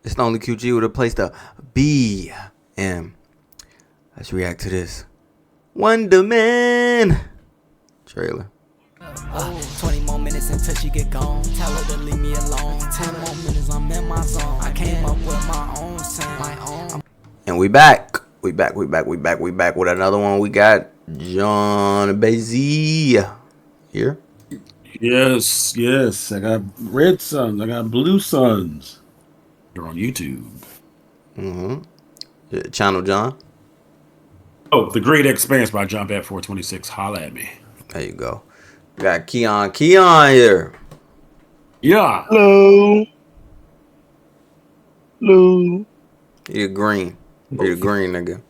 It's the only QG with a place to be. And let's react to this Wonder Man trailer. 20 more minutes until she get gone. Tell her to leave me alone. 10 more minutes, I'm in my zone. I came up with my own sound. And we back. We back with another one. We got John Bazee here. Yes. I got red suns. I got blue suns. They're on YouTube. Channel John. Oh, The Great Expanse by John Bat 426. Holla at me. There you go. We got Keon here. Yeah. Hello. You're green. You're green, nigga.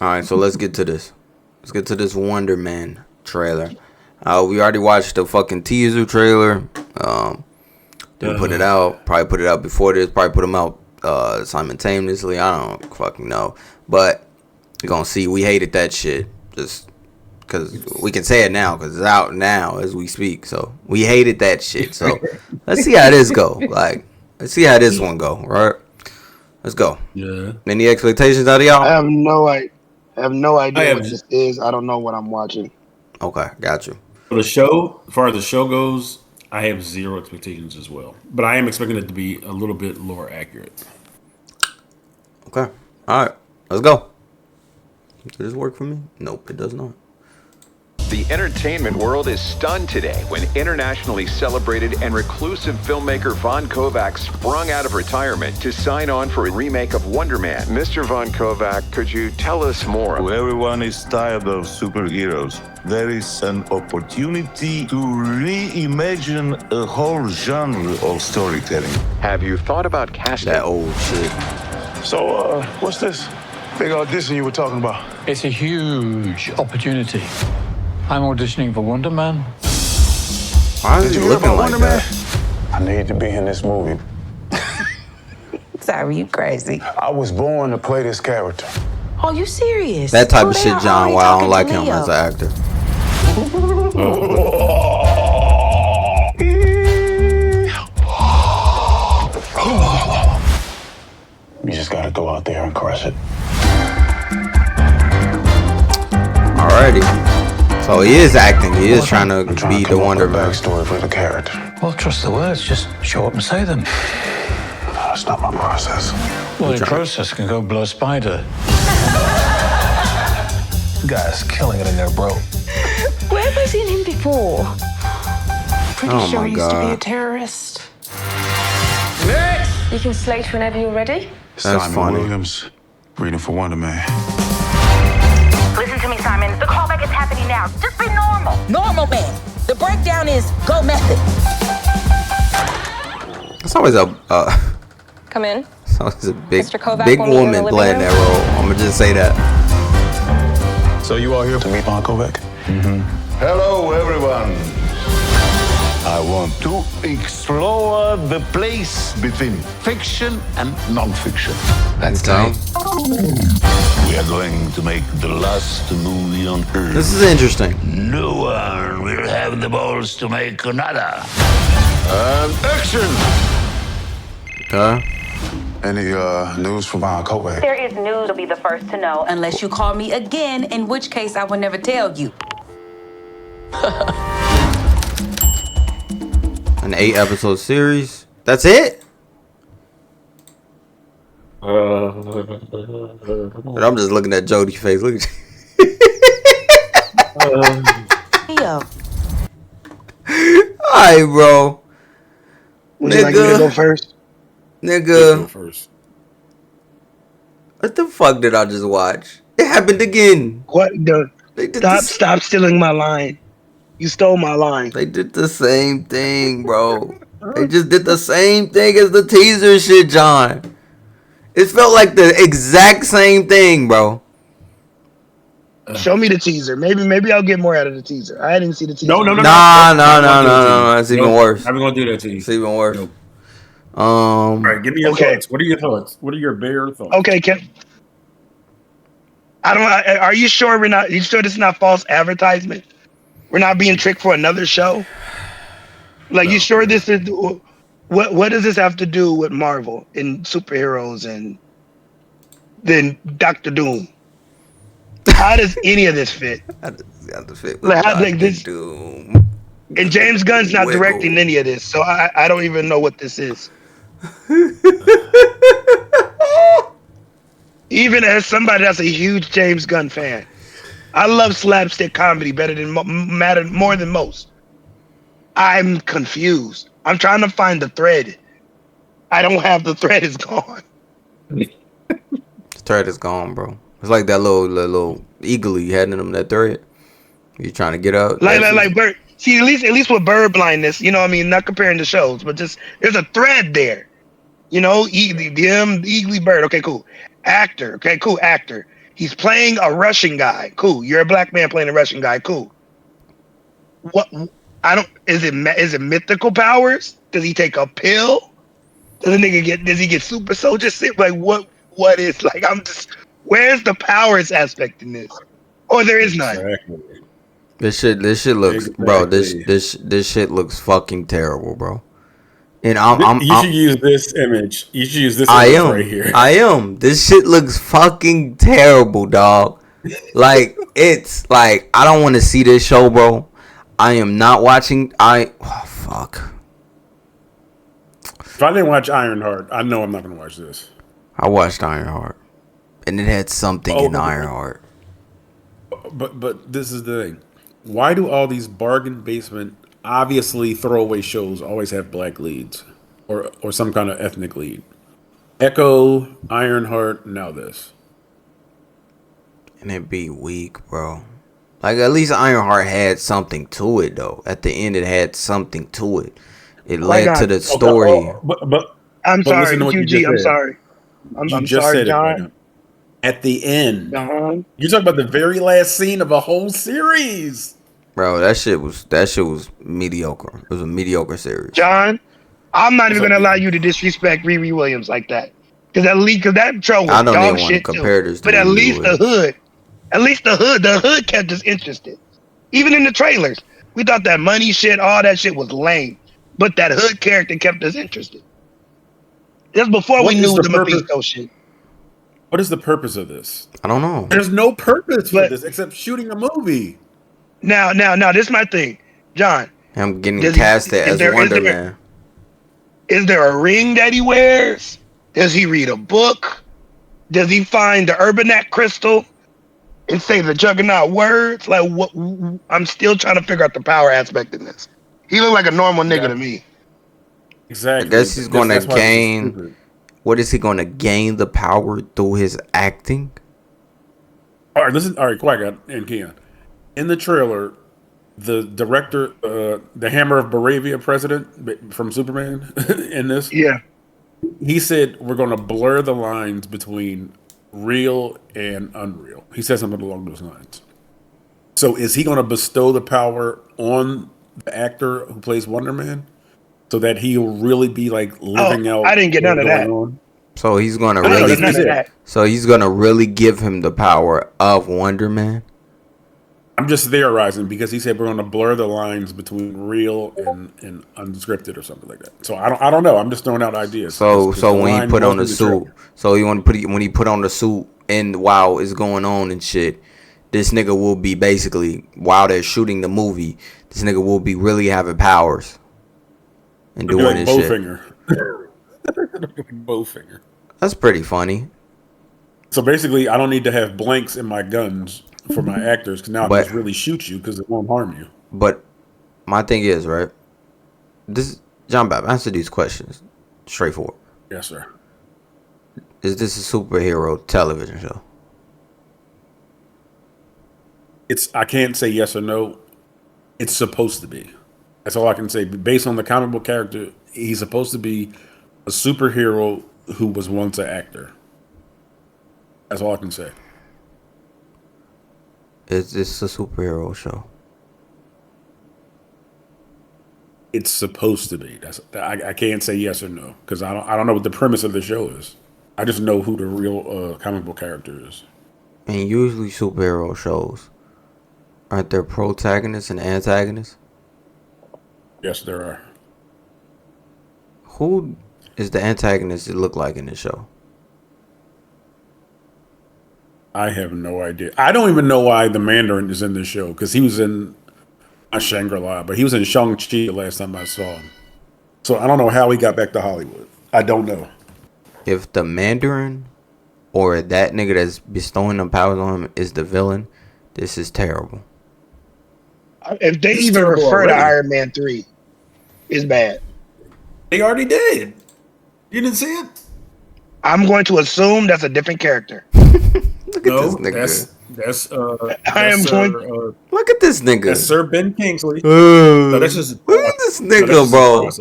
Alright, so let's get to this. Let's get to this Wonder Man trailer. We already watched the fucking teaser trailer. Didn't put it out. Probably put it out before this. Probably put them out simultaneously. I don't fucking know. But you're gonna see we hated that shit. Just because we can say it now because it's out now as we speak. So we hated that shit. So let's see how this go. Like, let's see how this one go. Right? Let's go. Yeah. Any expectations out of y'all? I have no idea what this is. I don't know what I'm watching. Okay, got you. For the show, as far as the show goes, I have zero expectations as well. But I am expecting it to be a little bit lore accurate. Okay. All right. Let's go. Does this work for me? Nope, it does not. The entertainment world is stunned today when internationally celebrated and reclusive filmmaker Von Kovac sprung out of retirement to sign on for a remake of Wonder Man. Mr. Von Kovac, could you tell us more? Everyone is tired of superheroes. There is an opportunity to reimagine a whole genre of storytelling. Have you thought about casting? That old shit. So, what's this big audition you were talking about? It's a huge opportunity. I'm auditioning for Wonder Man. Why is he looking like that? I need to be in this movie. Sorry, you crazy. I was born to play this character. Oh, you serious? That type Oh, of they shit, are John. already Why I don't talking like to him Leo. as an actor. You just gotta go out there and crush it. Alrighty. So he is acting. He is trying to I'm be to the come up Wonder with a Man. backstory for the character. Well, trust the words. Just show up and say them. That's not my process. Well, the process can go blow a spider. The guy's killing it in there, bro. Where have I seen him before? Pretty Oh sure my he used to be a God. terrorist. You can slate whenever you're ready. That's funny. Williams, reading for Wonder Man. Listen to me, Simon. The callback is happening now. Just be normal. Normal man. The breakdown is go method. It's always a Come in. it's always a big Mr. Kovac, big want me in the woman living playing room? that role. I'm gonna just say that. So you are here to meet Von Kovac? Hello, everyone. I want to explore the place between fiction and non-fiction. That's dope. We are going to make the last movie on Earth. This is interesting. No one will have the balls to make another. And action! Okay. Any news from Von Kovac? There is news you'll be the first to know. Unless you call me again, in which case I will never tell you. An 8-episode series. That's it? And I'm just looking at Jody's face. Look at you. Leo. Alright, bro. Would you like me to go first? Go Nigga. first. What the fuck did I just watch? It happened again. What? They did Stop stealing my line. You stole my line. They did the same thing, bro. They just did the same thing as the teaser shit, John. It felt like the exact same thing, bro. Show me the teaser. Maybe I'll get more out of the teaser. I didn't see the teaser. No. No. It's even Nope. worse. I'm gonna do that to you. It's even worse. Nope. All right, give me your Okay. thoughts. What are your thoughts? What are your bare thoughts? Okay, are you sure we're not? You sure this is not false advertisement? We're not being tricked for another show. Like, you sure this is? What does this have to do with Marvel and superheroes and then Doctor Doom? How does any of this fit? Got to fit with Like this, Doom. and James Gunn's not Wiggle. directing any of this, so I don't even know what this is. Even as somebody that's a huge James Gunn fan, I love slapstick comedy better than more than most. I'm confused. I'm trying to find the thread. I don't have the thread. It's gone. The thread is gone, bro. It's like that little eagle you had in them, that thread. You trying to get out? Like bird. See, at least with bird blindness, you know what I mean? Not comparing the shows, but just there's a thread there. You know, the eagly bird. Okay, cool. Actor. Okay, cool. Actor. He's playing a Russian guy. Cool. You're a black man playing a Russian guy. Cool. What? I don't. Is it mythical powers? Does he take a pill? Does he get super soldier sick? Like what is like? I'm just. Where's the powers aspect in this? Or there is none. Exactly. This shit looks, bro. This shit looks fucking terrible, bro. And you should use this image. You should use this image right here. I am. This shit looks fucking terrible, dog. Like it's like I don't want to see this show, bro. I am not watching. Fuck. If I didn't watch Ironheart, I know I'm not gonna watch this. I watched Ironheart, and it had something in Ironheart. But this is the thing. Why do all these bargain basement, obviously throwaway shows always have black leads, or some kind of ethnic lead? Echo, Ironheart, now this. And it be weak, bro. Like at least Ironheart had something to it, though. At the end, it had something to it. It led to the story. Okay, I'm sorry, QG. I'm sorry. I'm sorry, John. At the end, John. You're talking about the very last scene of a whole series. Bro, that shit was mediocre. It was a mediocre series. John, I'm not even gonna allow you to disrespect Riri Williams like that. Because that show was dog shit too. But at least the hood kept us interested. Even in the trailers, we thought that money shit, all that shit was lame. But that hood character kept us interested. Just before we knew the Mephisto shit. What is the purpose of this? I don't know. There's no purpose for this except shooting a movie. Now, this is my thing, John. I'm getting casted as Wonder Man. Is there a ring that he wears? Does he read a book? Does he find the Urbanak crystal and say the Juggernaut words? Like, what? I'm still trying to figure out the power aspect in this. He look like a normal nigga to me. Exactly. I guess he's going to gain. What is he going to gain the power through his acting? All right, listen. All right, Qui-Gon and Keon. In the trailer, the director, the Hammer of Baravia president from Superman, in this, he said we're going to blur the lines between real and unreal. He said something along those lines. So, is he going to bestow the power on the actor who plays Wonder Man, so that he'll really be like living out? I didn't get none of that. So he's going to really. So he's going to really give him the power of Wonder Man. I'm just theorizing because he said we're going to blur the lines between real and unscripted or something like that. So I don't know. I'm just throwing out ideas. So when he put on the suit, when he put on the suit and while it's going on and shit, this nigga will be basically while they're shooting the movie, this nigga will be really having powers and doing this shit. Bowfinger. That's pretty funny. So basically, I don't need to have blanks in my guns for my actors because now I just really shoot you because it won't harm you. But my thing is, right? This John Bob, answer these questions straightforward. Yes, sir. Is this a superhero television show? I can't say yes or no. It's supposed to be. That's all I can say. Based on the comic book character, he's supposed to be a superhero who was once an actor. That's all I can say. Is this a superhero show? It's supposed to be. I can't say yes or no because I don't know what the premise of the show is. I just know who the real comic book character is. And usually superhero shows, aren't there protagonists and antagonists? Yes, there are. Who is the antagonist it look like in this show? I have no idea. I don't even know why the Mandarin is in this show because he was in Shangri-La, but he was in Shang-Chi the last time I saw him. So I don't know how he got back to Hollywood. I don't know. If the Mandarin or that nigga that's bestowing the powers on him is the villain, this is terrible. If they even refer to Iron Man 3, it's bad. They already did. You didn't see it? I'm going to assume that's a different character. Look at this nigga. Look at this nigga. That's Sir Ben Kingsley. No, that's just, look at this nigga, bro. Look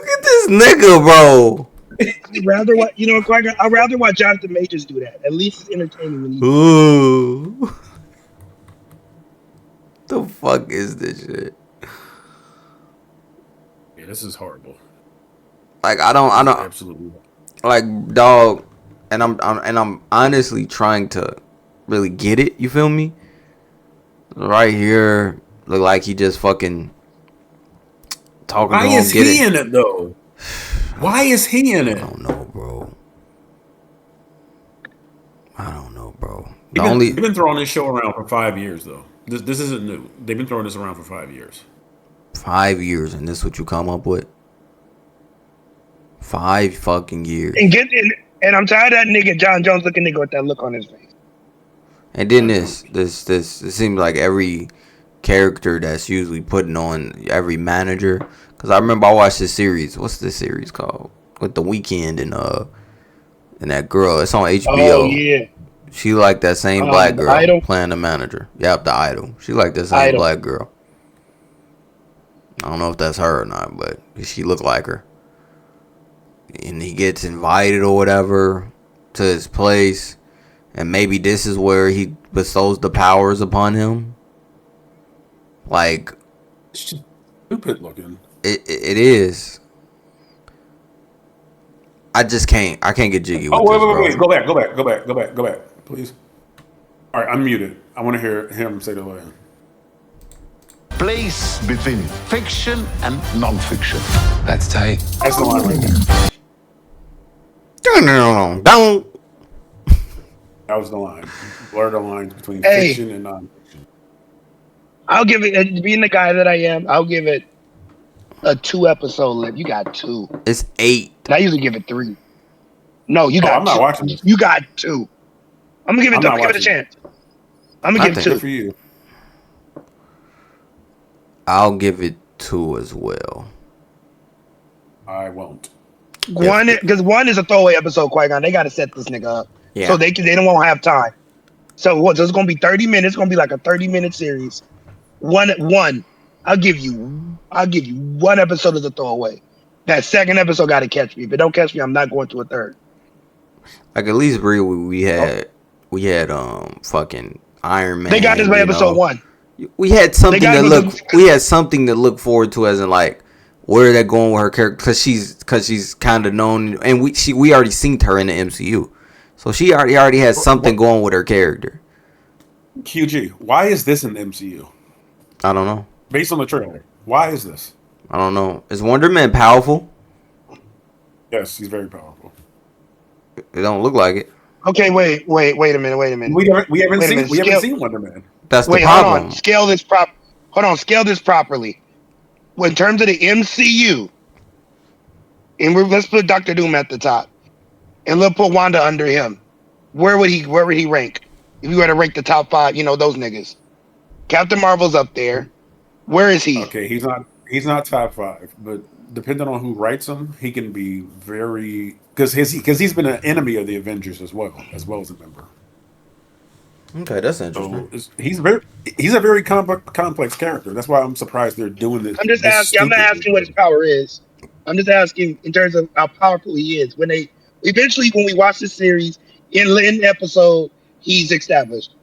at this nigga, bro. I'd rather watch, I'd rather watch Jonathan Majors do that. At least it's entertaining when he Ooh. The fuck is this shit? Yeah, this is horrible. Like I don't absolutely like dog, and I'm honestly trying to really get it. You feel me? Right here, look like he just fucking talking. Why is he in it though? Why is he in it? I don't know, bro. I don't know, bro. They've been throwing this show around for 5 years though. This isn't new. They've been throwing this around for 5 years. 5 years, and this is what you come up with? 5 fucking years. And I'm tired of that nigga John Jones looking nigga with that look on his face. And then this it seems like every character that's usually putting on every manager. Cause I remember I watched this series. What's this series called? With The Weeknd and that girl. It's on HBO. Oh yeah. She like that same black girl playing the manager. Yep, the Idol. She like that same black girl. I don't know if that's her or not, but she look like her. And he gets invited or whatever to his place, and maybe this is where he bestows the powers upon him. Like, stupid looking. It is. I just can't. I can't get jiggy with wait. Go back, please. All right, I'm muted. I want to hear him say the line. Place between fiction and non-fiction. That's tight. That's the line right there. Don't. That was the line. Blur the lines between fiction and non-fiction. I'll give it, being the guy that I am, I'll give it a 2-episode limit. You got 2. It's 8. I usually give it 3. No, you got 2. I'm not watching this. You got 2. I'm gonna give it. Give it a chance. I'm gonna give it 2 for you. I'll give it 2 as well. I won't. Because 1 is a throwaway episode. Qui-Gon, they got to set this nigga up, so they don't won't have time. So what? So it's gonna be 30 minutes. It's gonna be like a 30-minute series. One. I'll give you 1 episode as a throwaway. That second episode got to catch me. If it don't catch me, I'm not going to a third. Like at least we had fucking Iron Man. They got this by episode 1. We had something to look forward to, as in like where they're going with her character, because she's kind of known, and we already seen her in the MCU, so she already has something going with her character. QG, why is this in the MCU? I don't know. Based on the trailer, why is this? I don't know. Is Wonder Man powerful? Yes, he's very powerful. It don't look like it. Okay, wait a minute. We haven't seen Wonder Man. That's the problem. Hold on. Scale this properly. Well, in terms of the MCU, and let's put Doctor Doom at the top, and let's put Wanda under him. Where would he rank? If you were to rank the top 5, those niggas. Captain Marvel's up there. Where is he? Okay, he's not top 5, but depending on who writes him, he can be very, because he's been an enemy of the Avengers as well as a member. Okay, that's interesting. So he's a very complex character. That's why I'm surprised they're doing this. I'm just asking. I'm not asking what his power is. I'm just asking in terms of how powerful he is. When we watch this series in episode, he's established.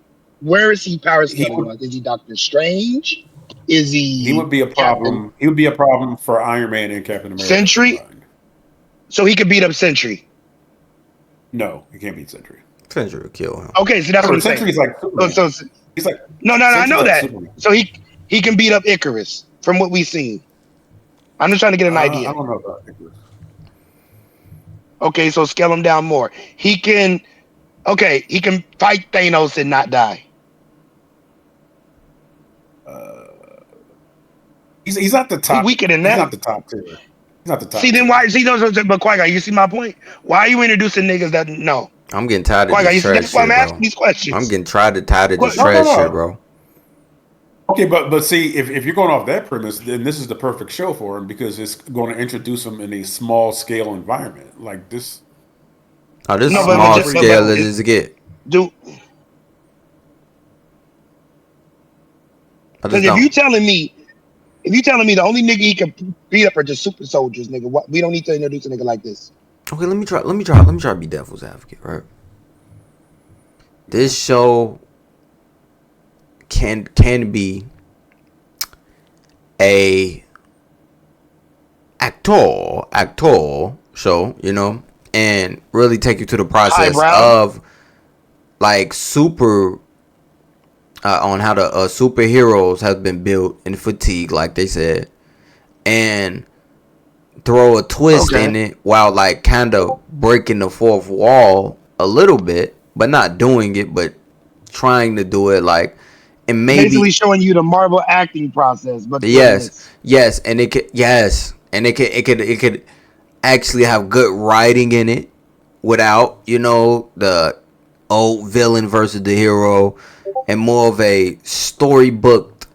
Where is he power scaling? Is he Doctor Strange? Is he? He would be a problem. He would be a problem for Iron Man and Captain America. Sentry. So he could beat up Sentry. No, he can't beat Sentry. Sentry would kill him. Okay, so that's what I'm saying. Sentry's like Superman. So he's like no. I know that. Superman. So he can beat up Icarus from what we've seen. I'm just trying to get an idea. I don't know about Icarus. Okay, so scale him down more. He can fight Thanos and not die. He's not the top. He's weaker than that. He's not the top tier. He's not the top. See, then why? See, those. But Qui-Gon, you see my point? Why are you introducing niggas that no? I'm getting tired of Qui-Gon, this trash that's why I'm shit, asking bro. these questions. I'm getting tired of this trash shit, bro. Okay, but see, if you're going off that premise, then this is the perfect show for him because it's going to introduce him in a small scale environment like this. Oh, this small scale is get. Because if you telling me the only nigga he can beat up are just super soldiers, nigga, what, we don't need to introduce a nigga like this. Okay, let me try to be devil's advocate, right? This show can be a actor show, you know, and really take you to the process of like super on how the superheroes have been built in fatigue, like they said, and throw a twist in it while like kind of breaking the fourth wall a little bit, but not doing it, but trying to do it like, and maybe basically showing you the Marvel acting process. But yes, and it could actually have good writing in it without, you know, the old villain versus the hero, and more of a storybook.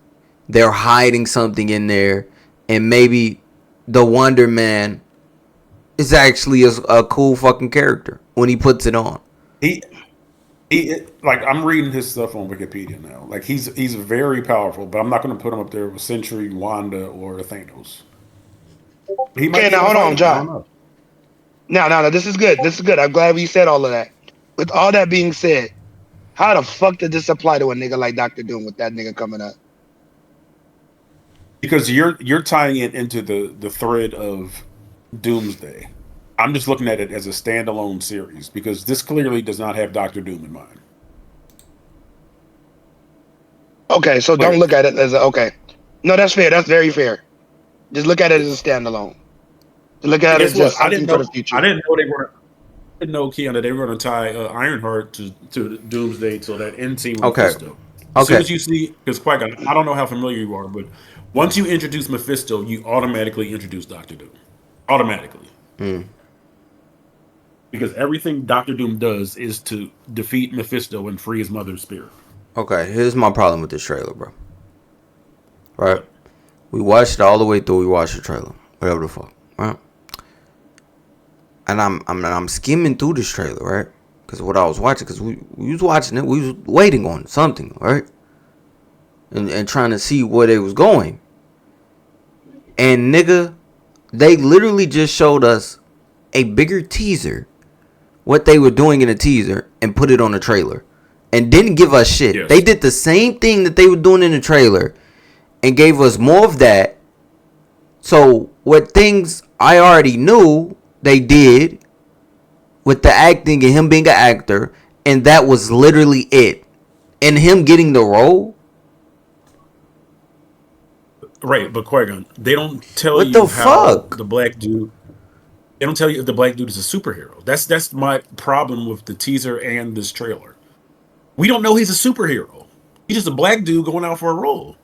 They're hiding something in there, and maybe the Wonder Man is actually a cool fucking character when he puts it on. He like, I'm reading his stuff on Wikipedia now. Like, he's very powerful, but I'm not going to put him up there with Sentry, Wanda, or Thanos. Okay, now hold on, John. No, this is good. This is good. I'm glad we said all of that. With all that being said, how the fuck did this apply to a nigga like Dr. Doom with that nigga coming up? Because you're tying it into the thread of Doomsday. I'm just looking at it as a standalone series because this clearly does not have Dr. Doom in mind. Okay, so don't look at it as okay. No, that's fair. That's very fair. Just look at it as a standalone. Look at it as just something for the future. I didn't know they were. I didn't know, Keon, that they were going to tie Ironheart to Doomsday so that end scene with Mephisto. As soon as you see, because Qui-Gon, I don't know how familiar you are, but once you introduce Mephisto, you automatically introduce Dr. Doom. Automatically. Because everything Dr. Doom does is to defeat Mephisto and free his mother's spirit. Okay, here's my problem with this trailer, bro. Right? We watched it all the way through. We watched the trailer. Whatever the fuck. Right? And I'm skimming through this trailer, right? Because what I was watching, because we was watching it, we was waiting on something, right? And trying to see where they was going. And nigga, they literally just showed us a bigger teaser, what they were doing in a teaser, and put it on a trailer. And didn't give us shit. Yes. They did the same thing that they were doing in the trailer and gave us more of that. So what things I already knew they did with the acting and him being an actor, and that was literally it. And him getting the role. Right, but Qui-Gon, they don't tell you how the black dude. They don't tell you if the black dude is a superhero. That's my problem with the teaser and this trailer. We don't know he's a superhero. He's just a black dude going out for a role.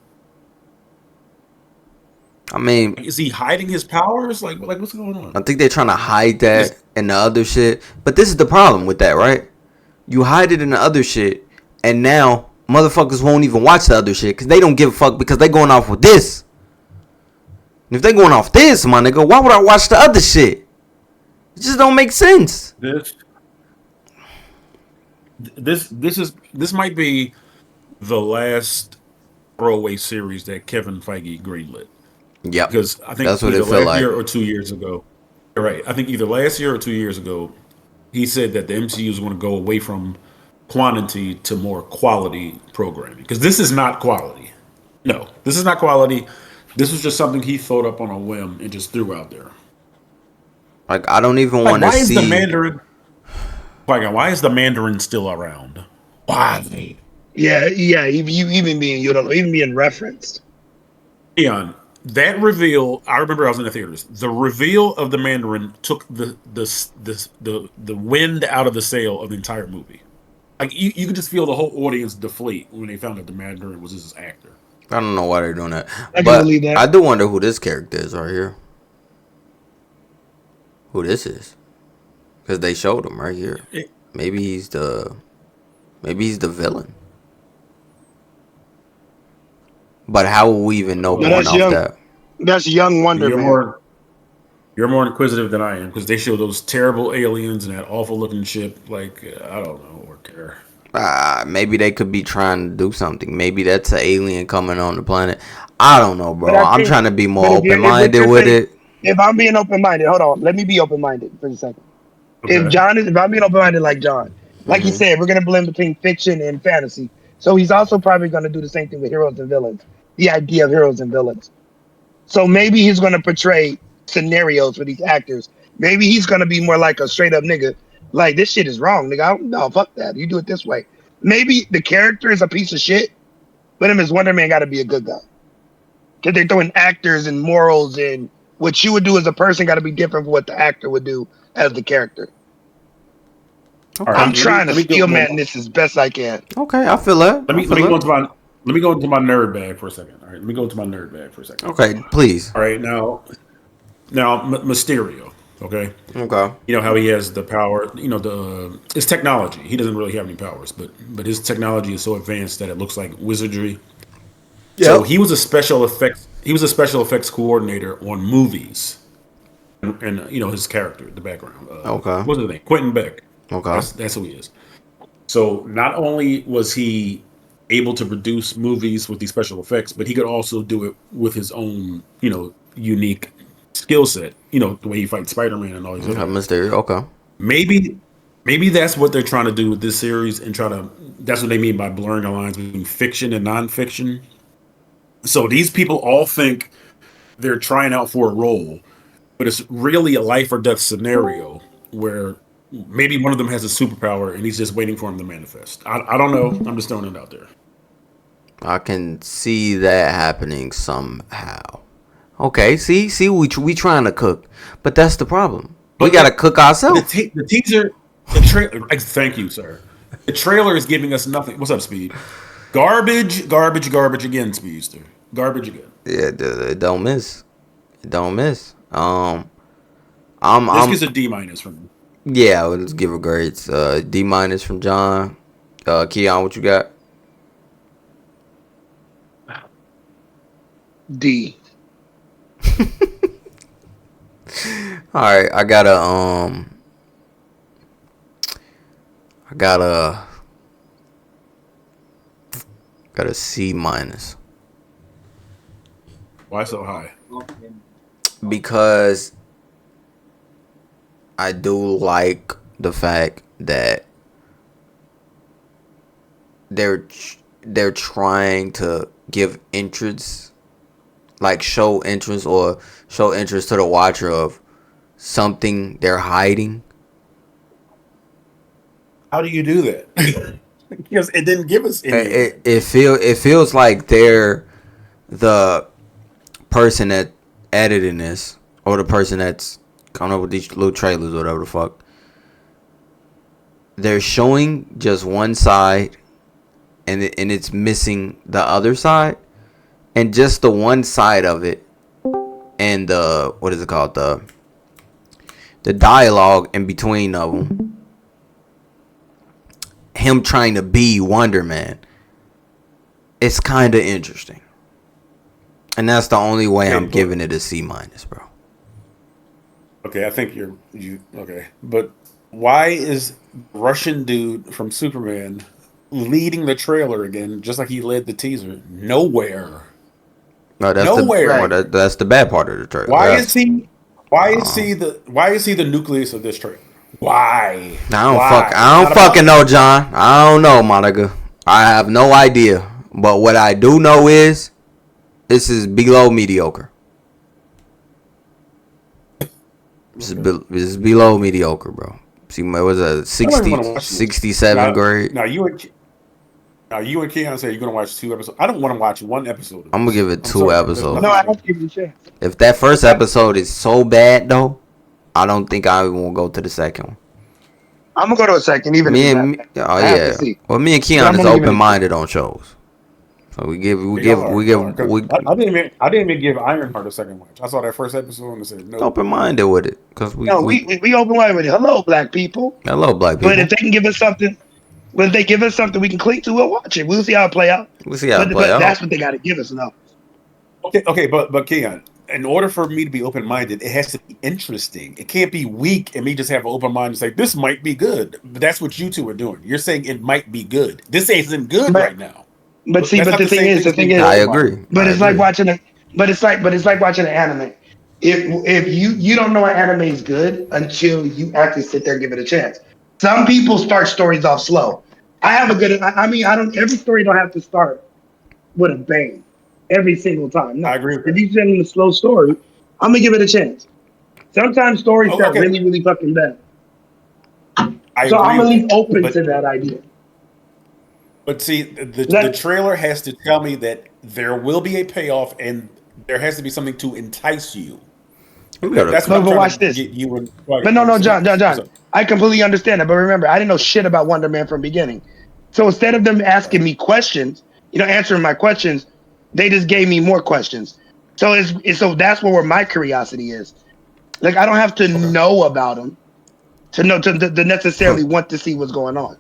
I mean, is he hiding his powers? Like what's going on? I think they're trying to hide that in the other shit. But this is the problem with that, right? You hide it in the other shit, and now motherfuckers won't even watch the other shit because they don't give a fuck because they going off with this. And if they going off this, my nigga, why would I watch the other shit? It just don't make sense. This might be the last throwaway series that Kevin Feige greenlit. Yeah, because I think that's what either it felt last year like. or 2 years ago. You're right. I think either last year or 2 years ago, he said that the MCU is going to go away from quantity to more quality programming. Because this is not quality. No, this is not quality. This was just something he thought up on a whim and just threw out there. Like, I don't even want to see. Why is the Mandarin? Why is the Mandarin still around? Why? Yeah. Even being referenced. Leon, that reveal, I remember I was in the theaters. The reveal of the Mandarin took the wind out of the sail of the entire movie. Like you could just feel the whole audience deflate when they found out the Mandarin was this actor. I don't know why they're doing that. I can But believe that. I do wonder who this character is right here. Who this is. Because they showed him right here. Maybe he's the villain. But how will we even know No, going that's off young. that? That's young Wonder Man. You're more inquisitive than I am because they show those terrible aliens and that awful looking ship. Like I don't know or care. Maybe they could be trying to do something. Maybe that's an alien coming on the planet. I don't know, bro. I'm trying to be more open-minded with it. If I'm being open-minded, hold on. Let me be open-minded for a second. Okay. If I'm being open-minded like John, like he said, we're gonna blend between fiction and fantasy. So he's also probably gonna do the same thing with heroes and villains. The idea of heroes and villains. So maybe he's gonna portray scenarios for these actors. Maybe he's gonna be more like a straight-up nigga. Like, this shit is wrong, nigga. No, fuck that. You do it this way. Maybe the character is a piece of shit, but him as Wonder Man got to be a good guy. Because they're throwing actors and morals and what you would do as a person got to be different from what the actor would do as the character. Okay. I'm trying to steel man this as best I can. Okay, I feel that. Let me go into my nerd bag for a second. All right, let me go into my nerd bag for a second. Okay, please. All right, now Mysterio. Okay. Okay. You know how he has the power. You know his technology. He doesn't really have any powers, but his technology is so advanced that it looks like wizardry. Yep. So he was a special effects. He was a special effects coordinator on movies, and you know his character, the background. Okay. What's his name? Quentin Beck. Okay. That's who he is. So not only was he able to produce movies with these special effects, but he could also do it with his own, you know, unique skill set. You know, the way he fights Spider-Man and all these other Mysterio. Okay. Maybe that's what they're trying to do with this series and that's what they mean by blurring the lines between fiction and non-fiction. So these people all think they're trying out for a role, but it's really a life or death scenario where maybe one of them has a superpower and he's just waiting for him to manifest. I don't know. I'm just throwing it out there. I can see that happening somehow. Okay, see, we trying to cook, but that's the problem. We gotta cook ourselves. The teaser, the trailer. Thank you, sir. The trailer is giving us nothing. What's up, Speed? Garbage again, Speedster. Garbage again. Yeah, it don't miss. It don't miss. This gets a D- from me. Yeah, let's give it grades. D- from John. Keon, what you got? D. All right, I got a C-. Why so high? Because I do like the fact that they're trying to give entrance, like show interest to the watcher of something they're hiding. How do you do that? Because it didn't give us any. It feels like they're the person that editing this, or the person that's coming up with these little trailers or whatever the fuck. They're showing just one side, and it's missing the other side, and just the one side of it, and the what is it called, the dialogue in between of them. Him trying to be Wonder Man. It's kind of interesting. And that's the only way I'm giving it a C-, bro. Okay, I think you okay. But why is Russian dude from Superman leading the trailer again, just like he led the teaser? Nowhere. No, that's nowhere. That's the bad part of the trailer. Why is he the nucleus of this trailer? Why? I don't fucking know, John. I don't know, Monica. I have no idea. But what I do know is this is below mediocre. This is below mediocre, bro. See, it was a 67 grade. Now you Now you and Keon say you're gonna watch 2 episodes. I don't want to watch 1 episode. I'm gonna give it 2 episodes. No, I have to give you a chance. If that first episode is so bad though, I don't think I won't go to the second one. I'm gonna go to a second, even Me if and it's me, not oh bad. I have yeah. to see. Well, me and But Keon I'm is gonna give it a open minded on shows. So we give. I didn't even give Ironheart a second watch. I saw that first episode and said no. open minded with it because No, we open wide with it. Hello, black people. hello black people. But if they can give us something, we can cling to, we'll watch it. We'll see how it play out. We'll see how it But play out. that's what they got to give us now. Okay, but Keon, in order for me to be open minded, it has to be interesting. It can't be weak and me just have an open mind and say this might be good. But that's what you two are doing. You're saying it might be good. This isn't good right now. But see, That's but not the thing is, I agree. But I it's agree. like watching it's like watching an anime. If you don't know an anime is good until you actually sit there and give it a chance. Some people start stories off slow. I have a good. I mean, I don't. Every story don't have to start with a bang every single time. No. I agree with If you send me a slow story, I'm gonna give it a chance. Sometimes stories start really, really fucking bad. So I'm at least open to that idea. But see, the trailer has to tell me that there will be a payoff and there has to be something to entice you. That's what I'm trying to get you in. But no, John. I completely understand that. But remember, I didn't know shit about Wonder Man from the beginning. So instead of them asking me questions, answering my questions, they just gave me more questions. So so that's where my curiosity is. Like I don't have to know about them to necessarily want to see what's going on.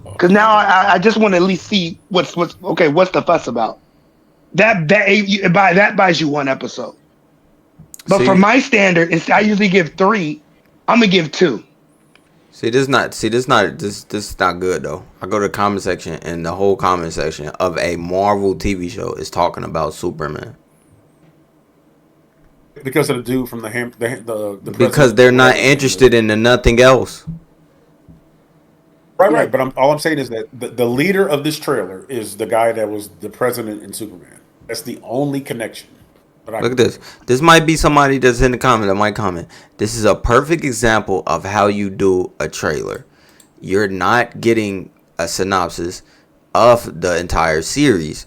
Because now I just want to at least see what's the fuss about. That buys you 1 episode. But for my standard, I usually give 3. I'm gonna give 2. This is not good though. I go to the comment section and the whole comment section of a Marvel TV show is talking about Superman. Because of the dude from the because they're not interested in nothing else. Right. But all I'm saying is that the leader of this trailer is the guy that was the president in Superman. That's the only connection. Look at this. This might be somebody that's in the comment that might comment. This is a perfect example of how you do a trailer. You're not getting a synopsis of the entire series,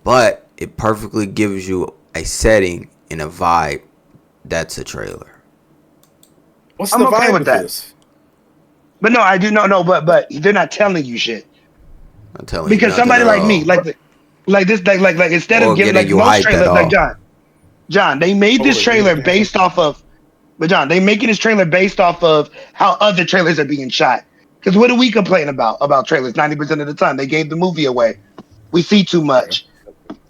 but it perfectly gives you a setting and a vibe. That's a trailer. What's the vibe with this? But no, I do no, but they're not telling you shit. I'm telling because you somebody like me, like instead of giving like most trailers, like John, they made this trailer based off of, they making this trailer based off of how other trailers are being shot. Because what do we complain about trailers? 90% of the time, they gave the movie away. We see too much.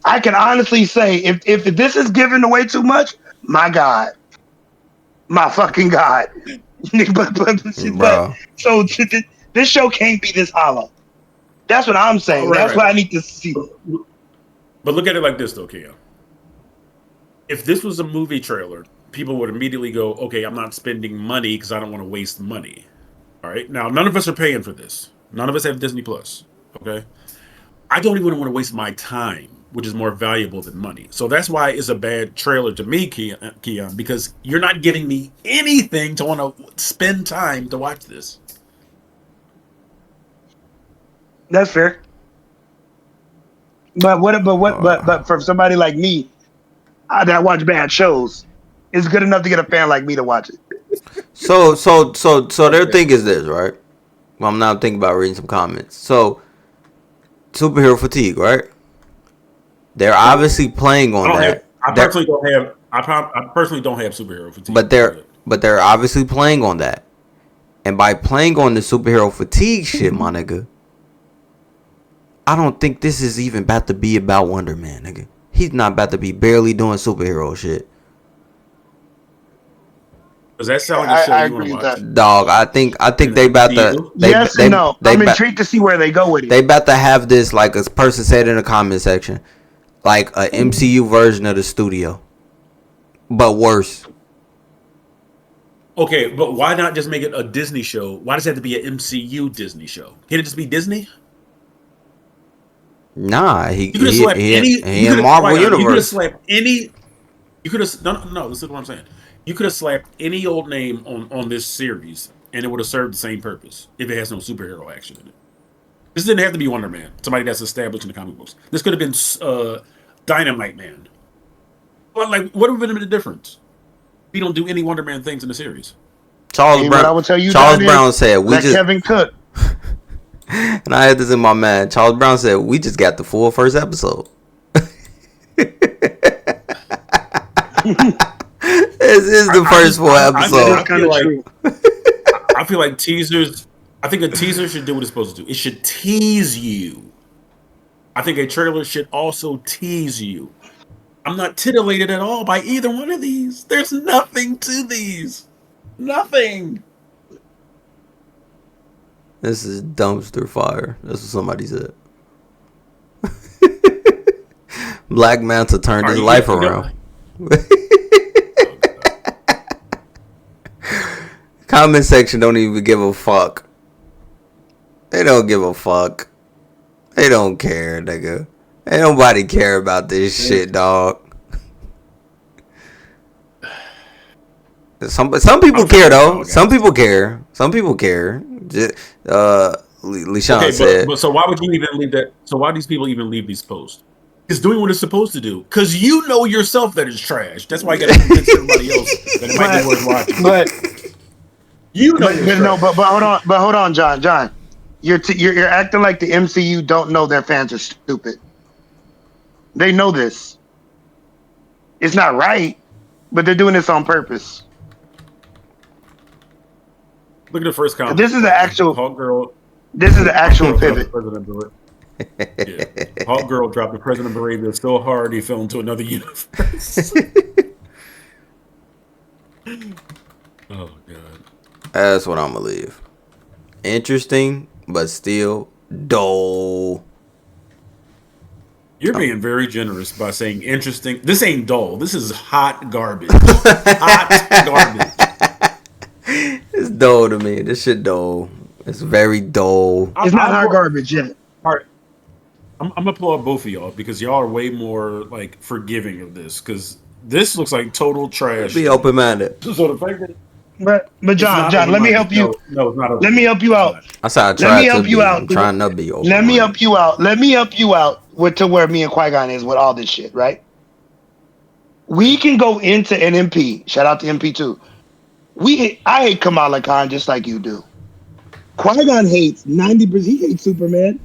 I can honestly say, if this is giving away too much, my God, my fucking God. but so this show can't be this hollow. That's what I'm saying. That's what I need to see. But look at it like this, though, Kia. If this was a movie trailer, people would immediately go, okay, I'm not spending money because I don't want to waste money. All right. Now, none of us are paying for this. None of us have Disney Plus. Okay. I don't even want to waste my time, which is more valuable than money. So that's why it's a bad trailer to me, Keon, because you're not getting me anything to want to spend time to watch this. That's fair. But for somebody like me that watch bad shows, it's good enough to get a fan like me to watch it. So their thing is this, right? Well, I'm now thinking about reading some comments. So superhero fatigue, right? They're obviously playing on that. I personally don't have superhero fatigue. But they're obviously playing on that. And by playing on the superhero fatigue shit, my nigga, I don't think this is even about to be about Wonder Man, nigga. He's not about to be barely doing superhero shit. Does that sound like a show you want to watch? Dog, I think they about to. Yes and no. I'm intrigued to see where they go with it. They about to have this, like a person said in the comment section, like a MCU version of the studio, but worse. Okay, but why not just make it a Disney show? Why does it have to be an MCU Disney show? Can it just be Disney? Nah, he in Marvel Universe. You could have slapped any. You could have no. This is what I'm saying. You could have slapped any old name on this series, and it would have served the same purpose if it has no superhero action in it. This didn't have to be Wonder Man, somebody that's established in the comic books. This could have been Dynamite Man. But like, what would have been the difference? We don't do any Wonder Man things in the series. Charles Brown. I will tell you, Charles Brown said we just Kevin Cook. And I had this in my mind. Charles Brown said we just got the full first episode. This is the first full episode. I feel like teasers. I think a teaser should do what it's supposed to do. It should tease you. I think a trailer should also tease you. I'm not titillated at all by either one of these. There's nothing to these. Nothing. This is dumpster fire. That's what somebody said. Black Manta turned his life around. Comment section don't even give a fuck. They don't give a fuck. They don't care, nigga. Ain't nobody care about this shit, dog. Some people care though. Some people care. Some people care. LeSean said. But so why would you even leave that? So why do these people even leave these posts? It's doing what it's supposed to do. Because you know yourself that it's trash. That's why you got to convince everybody else that it might be worth watching. But you know, but hold on, John. You're acting like the MCU don't know their fans are stupid. They know this. It's not right, but they're doing this on purpose. Look at the first comment. This is the actual Hawk Girl. This is the actual pivot. Hawk Girl dropped the President of Arabia so hard he fell into another universe. Oh god. That's what I'm gonna leave. Interesting, but still dull. You're being very generous by saying interesting. This ain't dull. This is hot garbage. Hot garbage. It's dull to me. This shit dull. It's very dull. It's not hot garbage yet. All right. I'm gonna applaud both of y'all because y'all are way more like forgiving of this because this looks like total trash. Be open minded. So the fact that But John, let me help you. No, it's not. Let me help you out. I said I tried Let me help you out. I'm trying not to be open. Let me help you out. Let me help you out with to where me and Qui-Gon is with all this shit, right? We can go into an MP. Shout out to MP too. I hate Kamala Khan just like you do. Qui-Gon hates 90%. He hates Superman.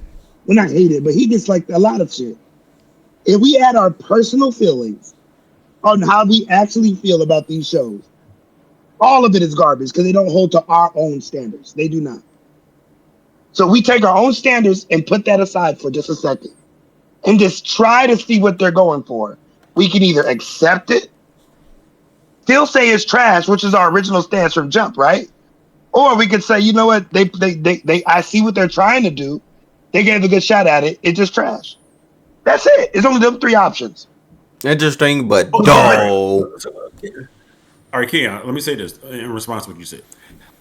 Well, not hate it, but he disliked a lot of shit. If we add our personal feelings on how we actually feel about these shows, all of it is garbage because they don't hold to our own standards. They do not. So we take our own standards and put that aside for just a second and just try to see what they're going for. We can either accept it, still say it's trash, which is our original stance from jump, right? Or we could say, you know what? I see what they're trying to do. They gave a good shot at it. It's just trash. That's it. It's only them three options. Interesting, but dull. All right, Keon, let me say this in response to what you said.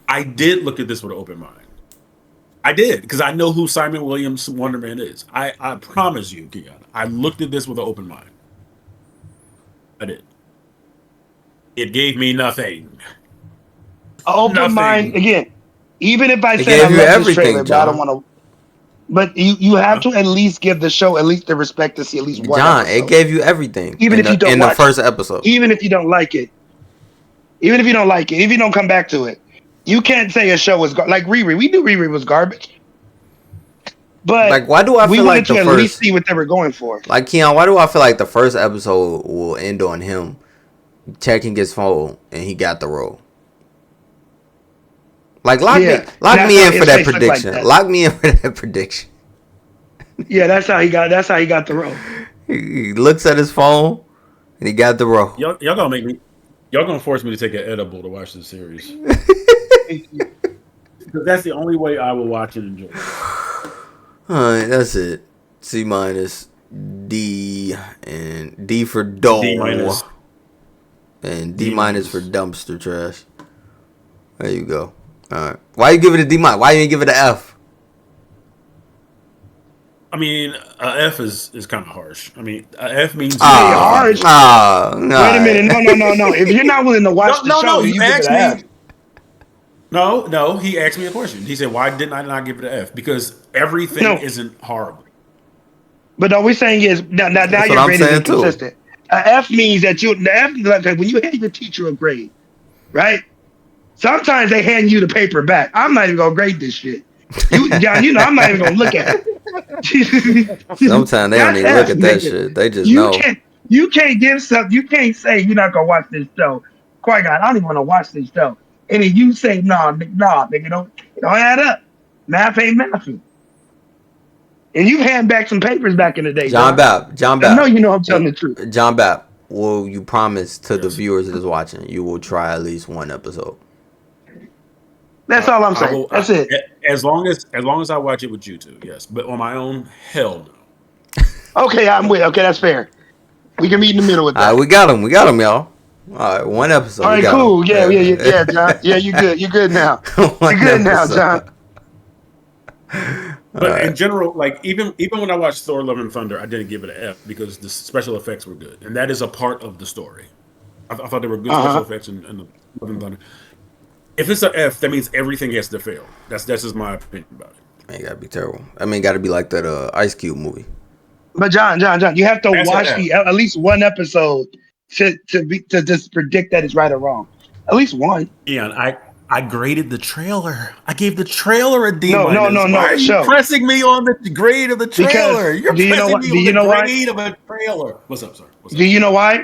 I did look at this with an open mind. I did, because I know who Simon Williams Wonder Man is. I promise you, Keon, I looked at this with an open mind. I did. It gave me nothing. Open mind, again, even if I say I love this trailer, but I don't want to. But you have to at least give the show at least the respect to see at least one John, episode. it gave you everything. Even if you don't in watch the first episode. Even if you don't like it. Even if you don't like it. If you don't come back to it. You can't say a show was like Riri. We knew Riri was garbage. But like, why do I feel like the we wanted to first, at least see what they were going for. Like, Keon, why do I feel like the first episode will end on him checking his phone and he got the role? Like, lock me in for that prediction. Like lock me in for that prediction. Yeah, that's how he got the role. He looks at his phone and he got the role. Y'all gonna force me to take an edible to watch this series. Because that's the only way I will watch and enjoy it. Alright, that's it. C minus, D, and D for dull. D minus. And D minus for dumpster trash. There you go. Alright. Why you give it a D minus? Why you didn't give it an F? I mean, F is kind of harsh. I mean, F means harsh. No. Wait a minute. No. If you're not willing to watch the show, you asked me. No. He asked me a question. He said, "Why didn't I not give it an F?" Because everything isn't horrible. But all we're saying is now your grade is inconsistent. An F means that like when you hand your teacher a grade, right? Sometimes they hand you the paper back. I'm not even gonna grade this shit. John, I'm not even gonna look at it. Sometimes they don't even look at that shit. They just know. You can't give something. You can't say you're not gonna watch this show. Qui-Gon, I don't even want to watch this show. And then you say, nah, nigga, don't add up. Math ain't mathing. And you hand back some papers back in the day. John Bapp. I know you know I'm telling the truth. John Bapp, will you promise to the viewers that's watching, you will try at least one episode? That's all I'm saying. That's it. As long as I watch it with you two, yes. But on my own, hell no. Okay, I'm with. Okay, that's fair. We can meet in the middle with that. All right, we got him, y'all. All right, one episode. All right, cool. Yeah, John. Yeah, you good. You good now. You good now, John. But in general, like even when I watched Thor: Love and Thunder, I didn't give it an F because the special effects were good, and that is a part of the story. I thought there were good special effects in the Love and Thunder. If it's an F, that means everything has to fail. That's just my opinion about it. Man, it gotta be terrible. I mean, it gotta be like that Ice Cube movie. But John, you have to watch at least one episode to just predict that it's right or wrong. At least one. Yeah, I graded the trailer. I gave the trailer a D. No. Why are you pressing me on the grade of the trailer? You're pressing me on the grade of a trailer. What's up, sir? Do you know why?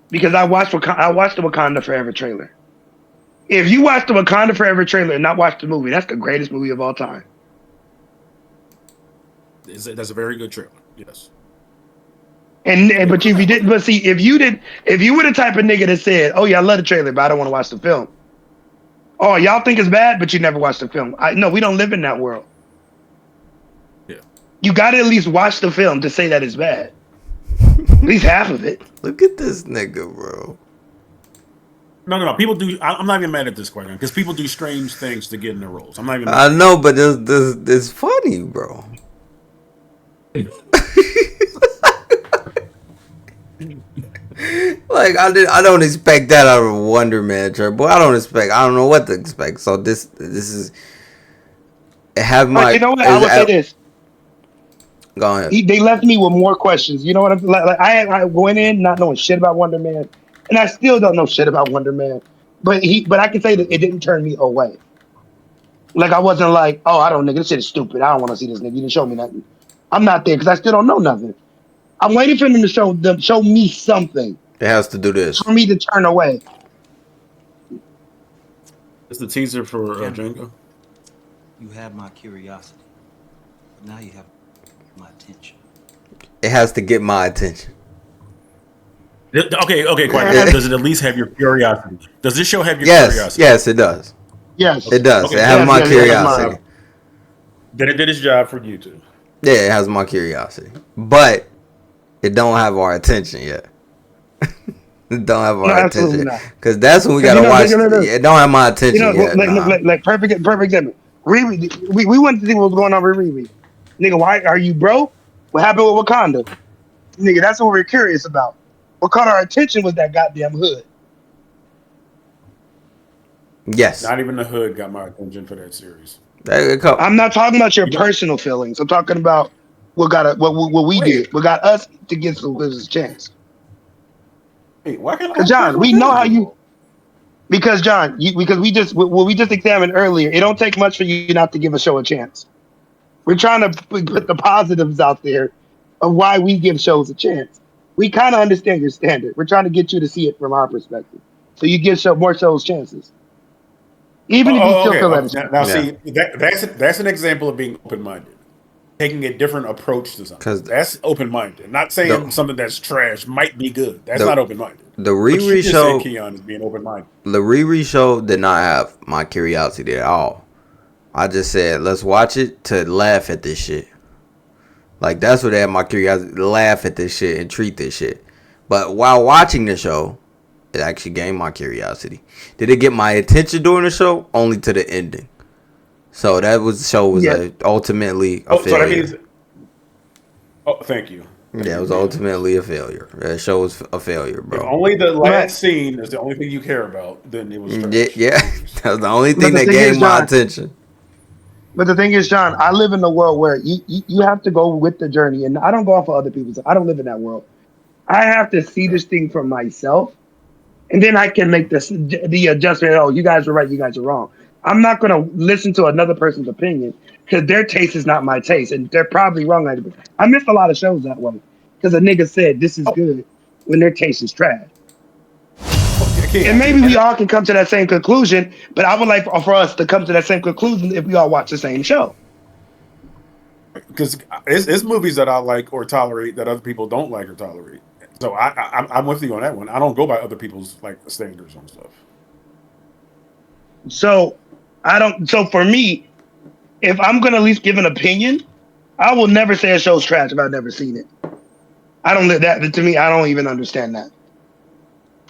Because I watched the Wakanda Forever trailer. If you watch the Wakanda Forever trailer and not watch the movie, that's the greatest movie of all time. That's a very good trailer. Yes. But if you didn't, if you were the type of nigga that said, "Oh yeah, I love the trailer, but I don't want to watch the film." Oh, y'all think it's bad, but you never watched the film. No, we don't live in that world. Yeah. You got to at least watch the film to say that it's bad. At least half of it. Look at this nigga, bro. No. People do. I'm not even mad at this question because people do strange things to get in their roles. I'm not even. I know, but this funny, bro. Like I don't expect that out of Wonder Man, boy. I don't know what to expect. So this is have my. You know what? I will say this. Go ahead. They left me with more questions. You know what I'm like? I went in not knowing shit about Wonder Man, and I still don't know shit about Wonder Man. But I can say that it didn't turn me away. Like I wasn't like, oh, I don't, nigga, this shit is stupid. I don't want to see this nigga. You didn't show me nothing. I'm not there because I still don't know nothing. I'm waiting for them to show me something. It has to do this for me to turn away. It's the teaser for Django. You have my curiosity. Now you have my attention. It has to get my attention. Okay, quite. Does it at least have your curiosity? Does this show have your curiosity? Yes, it does. Yes, it does. Okay. It has my curiosity. Then it did its job for you too. Yeah, it has my curiosity, but it don't have our attention yet. It don't have our attention because that's when we gotta watch. It don't have my attention yet. Like perfect example. Riri, we wanted to see what was going on with Riri. Nigga, why are you broke? What happened with Wakanda? Nigga, that's what we're curious about. What caught our attention was that goddamn hood. Yes. Not even the hood got my attention for that series. I'm not talking about your personal feelings. I'm talking about what we did. What got us to get some business chance. Hey, why can't I? John, we know how you. Because John, because we just examined earlier. It don't take much for you not to give a show a chance. We're trying to put the positives out there of why we give shows a chance. We kind of understand your standard. We're trying to get you to see it from our perspective, so you give more shows chances. Even if you still feel that. Now, see, that's an example of being open-minded, taking a different approach to something. That's open-minded. Not saying something that's trash might be good. That's not open-minded. The Riri show, Keon, is being open-minded. The Riri show did not have my curiosity at all. I just said, let's watch it to laugh at this shit. Like, that's what had my curiosity, laugh at this shit and treat this shit. But while watching the show, it actually gained my curiosity. Did it get my attention during the show? Only to the ending. So that was the show was ultimately a failure. So that means, thank you. Yeah, it was ultimately a failure. That show was a failure, If bro. only the last scene is the only thing you care about, then it was trash. Yeah, that was the only But thing the that thing gained is, my John, attention. But the thing is, John, I live in a world where you have to go with the journey, and I don't go off of other people's. I don't live in that world. I have to see this thing for myself, and then I can make the adjustment. Oh, you guys are right. You guys are wrong. I'm not going to listen to another person's opinion because their taste is not my taste, and they're probably wrong. I missed a lot of shows that way because a nigga said this is good when their taste is trash. And maybe we all can come to that same conclusion, but I would like for us to come to that same conclusion if we all watch the same show. Because it's movies that I like or tolerate that other people don't like or tolerate. So I'm with you on that one. I don't go by other people's like standards on stuff. So I don't. So for me, if I'm gonna at least give an opinion, I will never say a show's trash if I've never seen it. I don't live that. To me, I don't even understand that.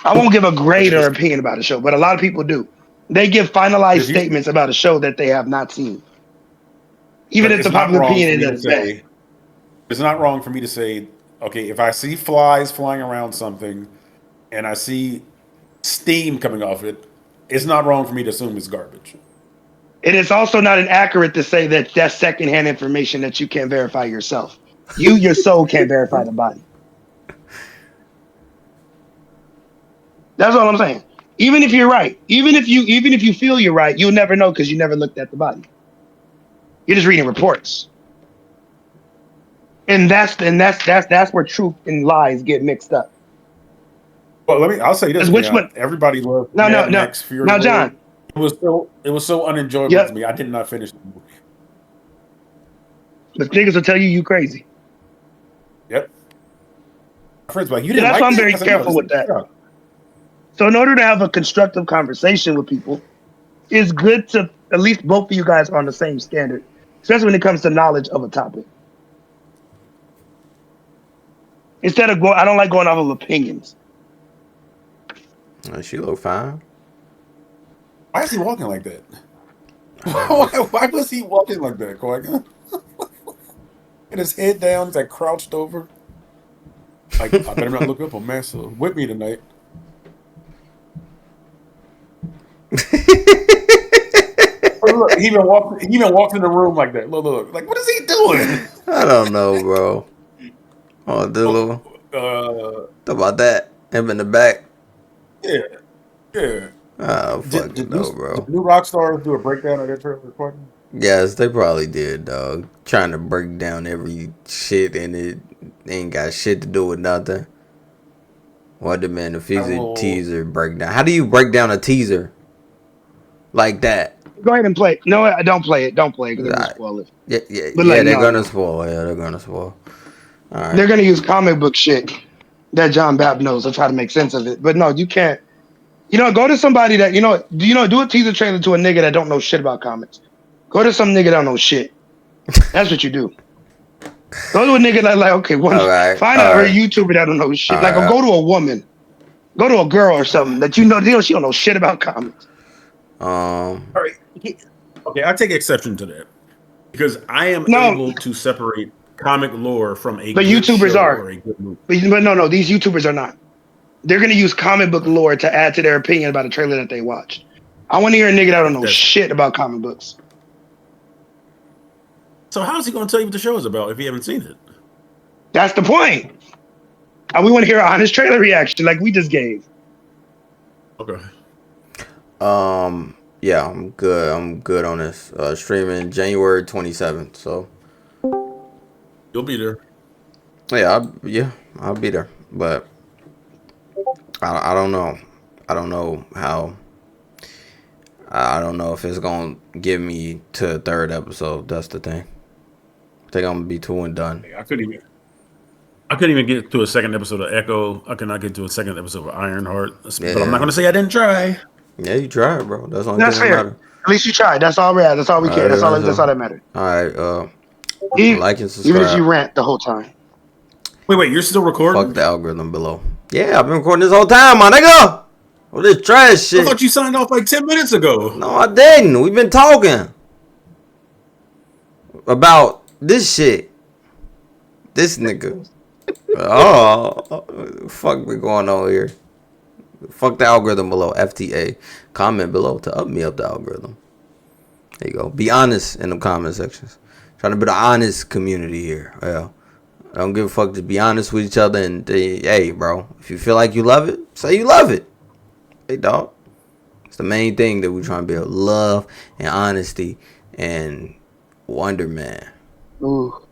I won't give a grade or opinion about a show, but a lot of people do. They give finalized statements about a show that they have not seen, even if the popular opinion is bad. It's not wrong for me to say, okay, if I see flies flying around something, and I see steam coming off it, it's not wrong for me to assume it's garbage. It is also not inaccurate to say that that's secondhand information that you can't verify yourself. Your soul can't verify the body. That's all I'm saying. Even if you're right, even if you feel you're right, you'll never know because you never looked at the body. You're just reading reports, and that's where truth and lies get mixed up. Well, I'll say this: everybody loved Mad Max Fury Road. John, it was so unenjoyable to me. I did not finish the movie. The niggas will tell you crazy. Yep. My friends like you didn't. That's like why I'm very that? careful with that. So in order to have a constructive conversation with people, it's good to at least both of you guys are on the same standard, especially when it comes to knowledge of a topic. Instead of I don't like going off of opinions. She look fine. Why is he walking like that? Why was he walking like that, Qui-Gon? And his head down, he's like crouched over. Like, I better not look up on Massa with me tonight. Look, he even walked in the room like that. Look. Like, what is he doing? I don't know, bro. Oh, the little. How about that? Him in the back. Yeah. Oh, fuck no, bro. Did new Rockstar do a breakdown of their trailer recording? Yes, they probably did, dog. Trying to break down every shit and it ain't got shit to do with nothing. Wonder Man, the teaser breakdown. How do you break down a teaser like that? Go ahead and play. No, I don't play it. Don't play it because they're gonna spoil it. Yeah, they're gonna spoil. Yeah, they're gonna spoil. All right. They're gonna use comic book shit that John Babb knows to try to make sense of it. But no, you can't. Go to somebody that do a teaser trailer to a nigga that don't know shit about comics. Go to some nigga that don't know shit. That's what you do. Go to a nigga that find out a YouTuber that don't know shit. Go to a woman. Go to a girl or something that she don't know shit about comics. All right. Okay, I take exception to that because I am able to separate comic lore from a. But YouTubers are. But no, these YouTubers are not. They're gonna use comic book lore to add to their opinion about a trailer that they watched. I want to hear a nigga that don't know shit about comic books. So how is he gonna tell you what the show is about if you haven't seen it? That's the point. We want to hear an honest trailer reaction like we just gave. Okay. Yeah, I'm good. I'm good on this. Streaming January 27th. So you'll be there. Yeah, I'll be there. But I don't know. I don't know how. I don't know if it's gonna give me to a third episode. That's the thing. I think I'm gonna be 2 and done. I couldn't even get to a second episode of Echo. I could not get to a second episode of Ironheart. Yeah. But I'm not gonna say I didn't try. Yeah, you tried, bro. That's all. That's fair. At least you tried. That's all we had. That's all we care. That's all that matters. All right. Like and subscribe. Even if you rant the whole time. Wait. You're still recording? Fuck the algorithm below. Yeah, I've been recording this whole time, my nigga. All this trash shit. I thought you signed off like 10 minutes ago. No, I didn't. We've been talking about this shit. This nigga. Oh, fuck we going on here? Fuck the algorithm below. FTA. Comment below to up me up the algorithm. There you go. Be honest in the comment sections. Trying to build an honest community here. Yeah. I don't give a fuck. Just be honest with each other. And hey, bro, if you feel like you love it, say you love it. Hey, dog. It's the main thing that we're trying to build. Love and honesty and Wonder Man. Ooh.